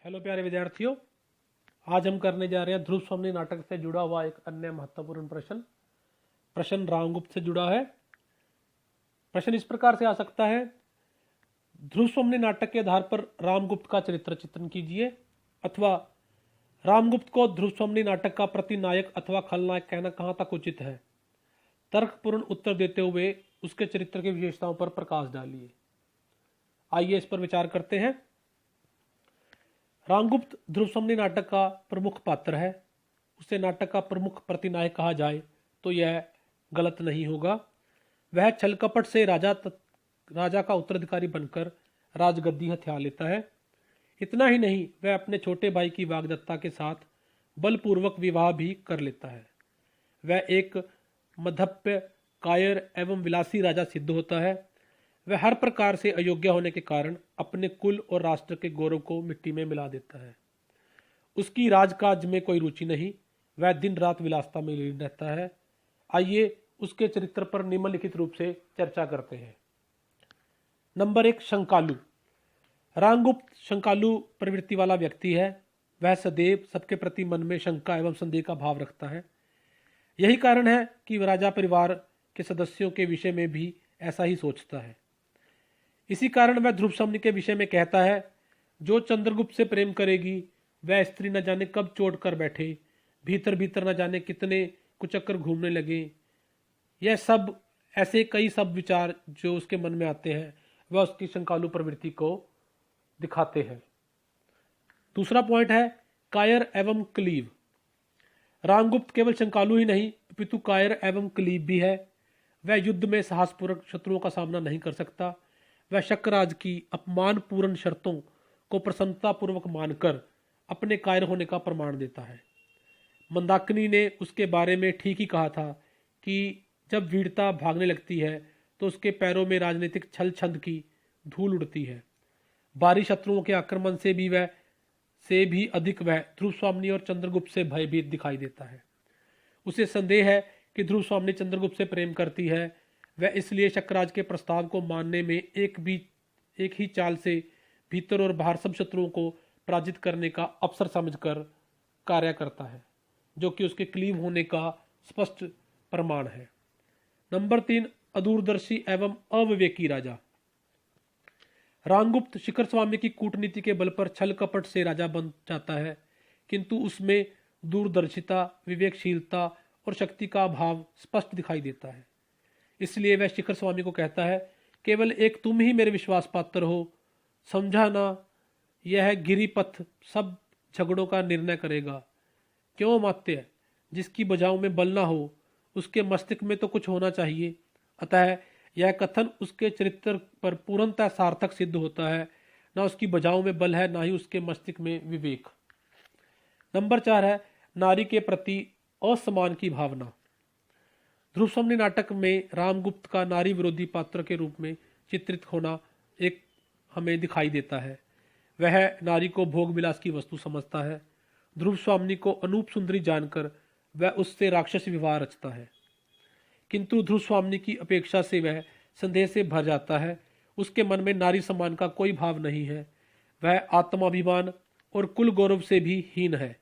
Hello प्यारे विद्यार्थियों, आज हम करने जा रहे हैं ध्रुव स्वामी नाटक से जुड़ा हुआ एक अन्य महत्वपूर्ण प्रश्न रामगुप्त से जुड़ा है। प्रश्न इस प्रकार से आ सकता है, ध्रुव स्वामी नाटक के आधार पर रामगुप्त का चरित्र चित्रण कीजिए, अथवा रामगुप्त को ध्रुव स्वामी नाटक का प्रतिनायक अथवा खलनायक कहना कहाँ तक उचित है। तर्कपूर्ण उत्तर देते हुए उसके चरित्र की विशेषताओं पर प्रकाश डालिए। आइए इस पर विचार करते हैं। रामगुप्त ध्रुव स्वामी नाटक का प्रमुख पात्र है। उसे नाटक का प्रमुख प्रतिनायक कहा जाए तो यह गलत नहीं होगा। वह छल कपट से राजा का उत्तराधिकारी बनकर राजगद्दी हथिया लेता है। इतना ही नहीं, वह अपने छोटे भाई की वाग्दत्ता के साथ बलपूर्वक विवाह भी कर लेता है। वह एक मधप्य, कायर एवं विलासी राजा सिद्ध होता है। वह हर प्रकार से अयोग्य होने के कारण अपने कुल और राष्ट्र के गौरव को मिट्टी में मिला देता है। उसकी राजकाज में कोई रुचि नहीं, वह दिन रात विलासता में लीन रहता है। आइए उसके चरित्र पर निम्नलिखित रूप से चर्चा करते हैं। नंबर 1, शंकालु। रामगुप्त शंकालु प्रवृत्ति वाला व्यक्ति है। वह सदैव सबके प्रति मन में शंका एवं संदेह का भाव रखता है। यही कारण है कि राजा परिवार के सदस्यों के विषय में भी ऐसा ही सोचता है। इसी कारण वह ध्रुव स्वामी के विषय में कहता है, जो चंद्रगुप्त से प्रेम करेगी वह स्त्री न जाने कब चोट कर बैठे, भीतर भीतर न जाने कितने कुचक्कर घूमने लगे। यह सब ऐसे कई सब विचार जो उसके मन में आते हैं वह उसकी शंकालु प्रवृत्ति को दिखाते हैं। दूसरा पॉइंट है, कायर एवं क्लीव। रामगुप्त केवल शंकालु ही नहीं अपितु कायर एवं क्लीव भी है। वह युद्ध में साहसपूर्वक शत्रुओं का सामना नहीं कर सकता। वह शक्रराज की अपमानपूर्ण शर्तों को प्रसन्नतापूर्वक मानकर अपने कायर होने का प्रमाण देता है। मंदाकिनी ने उसके बारे में ठीक ही कहा था कि जब वीरता भागने लगती है तो उसके पैरों में राजनीतिक छल छंद की धूल उड़ती है। बाहरी शत्रुओं के आक्रमण से भी अधिक वह ध्रुव स्वामी और चंद्रगुप्त से भयभीत दिखाई देता है। उसे संदेह है कि ध्रुव स्वामी चंद्रगुप्त से प्रेम करती है। वह इसलिए शक्रराज के प्रस्ताव को मानने में एक ही चाल से भीतर और बाहर सब शत्रुओं को पराजित करने का अवसर समझकर कार्य करता है, जो कि उसके क्लीव होने का स्पष्ट प्रमाण है। नंबर 3, अदूरदर्शी एवं अविवेकी राजा। रामगुप्त शिखर स्वामी की कूटनीति के बल पर छल कपट से राजा बन जाता है, किंतु उसमें दूरदर्शिता, विवेकशीलता और शक्ति का अभाव स्पष्ट दिखाई देता है। इसलिए वह शिखर स्वामी को कहता है, केवल एक तुम ही मेरे विश्वास पात्र हो। समझा ना, यह गिरिपथ सब झगड़ों का निर्णय करेगा। क्यों मात्य, जिसकी भुजाओं में बल ना हो उसके मस्तिष्क में तो कुछ होना चाहिए। अतः यह कथन उसके चरित्र पर पूर्णतः सार्थक सिद्ध होता है। ना उसकी भुजाओं में बल है, ना ही उसके मस्तिष्क में विवेक। नंबर 4 है, नारी के प्रति असम्मान की भावना। ध्रुव स्वामी नाटक में रामगुप्त का नारी विरोधी पात्र के रूप में चित्रित होना एक हमें दिखाई देता है। वह नारी को भोग विलास की वस्तु समझता है। ध्रुव स्वामी को अनूप सुंदरी जानकर वह उससे राक्षस विवाह रचता है, किंतु ध्रुव स्वामी की अपेक्षा से वह संदेह से भर जाता है। उसके मन में नारी सम्मान का कोई भाव नहीं है। वह आत्माभिमान और कुल गौरव से भी हीन है।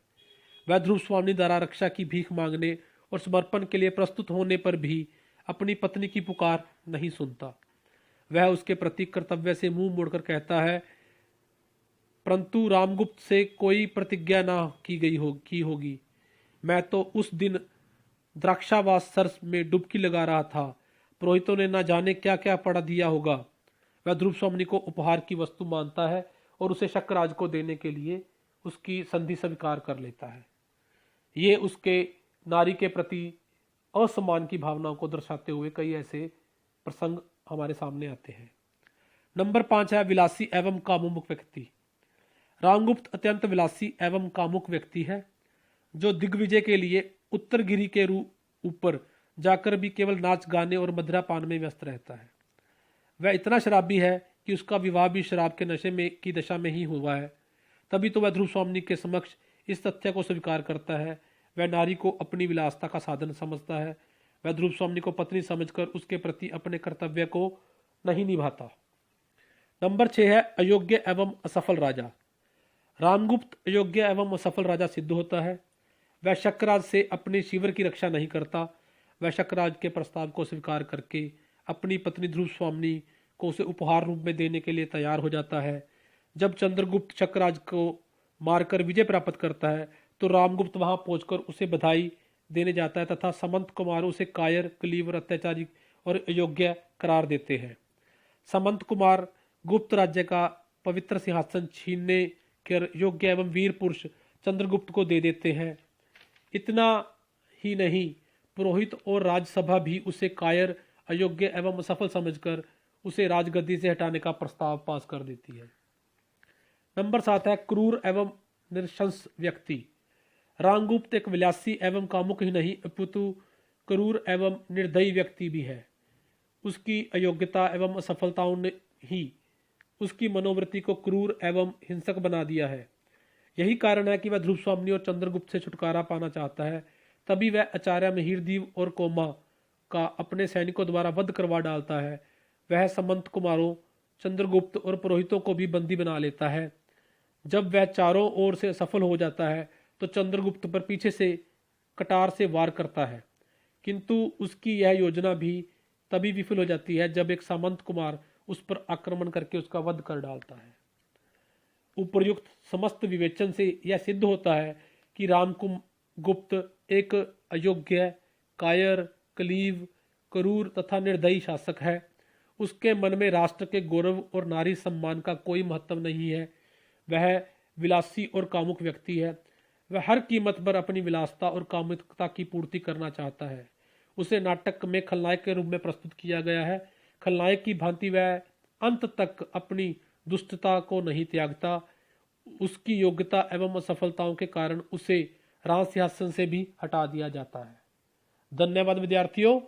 वह ध्रुव स्वामी द्वारा रक्षा की भीख मांगने और समर्पण के लिए प्रस्तुत होने पर भी अपनी पत्नी की पुकार नहीं सुनता। वह उसके प्रति कर्तव्य से मुंह मोड़कर कहता है, परंतु रामगुप्त से कोई प्रतिज्ञा ना की होगी। मैं तो उस दिन द्राक्षावास सरस में डुबकी लगा रहा था। पुरोहितों ने ना जाने क्या क्या पढ़ा दिया होगा। वह ध्रुव स्वामी को उपहार की वस्तु मानता है और उसे शक्रराज को देने के लिए उसकी संधि स्वीकार कर लेता है। ये उसके नारी के प्रति असम्मान की भावनाओं को दर्शाते हुए कई ऐसे प्रसंग हमारे सामने आते हैं। नंबर 5 है, विलासी एवं कामुक व्यक्ति। रामगुप्त अत्यंत विलासी एवं कामुक व्यक्ति है, जो दिग्विजय के लिए उत्तरगिरी के ऊपर जाकर भी केवल नाच गाने और मदिरा पान में व्यस्त रहता है। वह इतना शराबी है कि उसका विवाह भी शराब के नशे में की दशा में ही हुआ है। तभी तो वह ध्रुव स्वामी के समक्ष इस तथ्य को स्वीकार करता है। वह नारी को अपनी विलासता का साधन समझता है। वह ध्रुव स्वामी को पत्नी समझकर उसके प्रति अपने कर्तव्य को नहीं निभाता। नंबर 6 है, अयोग्य एवं असफल राजा। रामगुप्त अयोग्य एवं असफल राजा सिद्ध होता है। वह शक्रराज से अपने शिविर की रक्षा नहीं करता। वह शक्रराज के प्रस्ताव को स्वीकार करके अपनी पत्नी ध्रुव स्वामिनी को उसे उपहार रूप में देने के लिए तैयार हो जाता है। जब चंद्रगुप्त शक्रराज को मारकर विजय प्राप्त करता है तो रामगुप्त वहां पहुंचकर उसे बधाई देने जाता है तथा समंत कुमार उसे कायर, क्लीवर, अत्याचारी और अयोग्य करार देते हैं। समंत कुमार गुप्त राज्य का पवित्र सिंहासन छीनने के योग्य एवं वीर पुरुष चंद्रगुप्त को दे देते हैं। इतना ही नहीं, पुरोहित और राजसभा भी उसे कायर, अयोग्य एवं असफल समझकर उसे राजगद्दी से हटाने का प्रस्ताव पास कर देती है। नंबर 7 है क्रूर एवं नृशंस व्यक्ति। रामगुप्त एक विलासी एवं कामुक ही नहीं अपितु क्रूर एवं निर्दयी व्यक्ति भी है। उसकी अयोग्यता एवं असफलताओं ने ही उसकी मनोवृत्ति को क्रूर एवं हिंसक बना दिया है। यही कारण है कि वह ध्रुव स्वामिनी और चंद्रगुप्त से छुटकारा पाना चाहता है। तभी वह आचार्य मिहिरदीव और कोमा का अपने सैनिकों द्वारा वध करवा डालता है। वह समंत कुमारों, चंद्रगुप्त और पुरोहितों को भी बंदी बना लेता है। जब वह चारों ओर से सफल हो जाता है तो चंद्रगुप्त पर पीछे से कटार से वार करता है, किंतु उसकी यह योजना भी तभी विफल हो जाती है जब एक सामंत कुमार उस पर आक्रमण करके उसका वध कर डालता है। उपर्युक्त समस्त विवेचन से यह सिद्ध होता है कि रामगुप्त एक अयोग्य, कायर, क्लीव, क्रूर तथा निर्दयी शासक है। उसके मन में राष्ट्र के गौरव और नारी सम्मान का कोई महत्व नहीं है। वह विलासी और कामुक व्यक्ति है। वह हर कीमत पर अपनी विलासता और कामुकता की पूर्ति करना चाहता है। उसे नाटक में खलनायक के रूप में प्रस्तुत किया गया है। खलनायक की भांति वह अंत तक अपनी दुष्टता को नहीं त्यागता। उसकी योग्यता एवं असफलताओं के कारण उसे राज सिंहासन से भी हटा दिया जाता है। धन्यवाद विद्यार्थियों।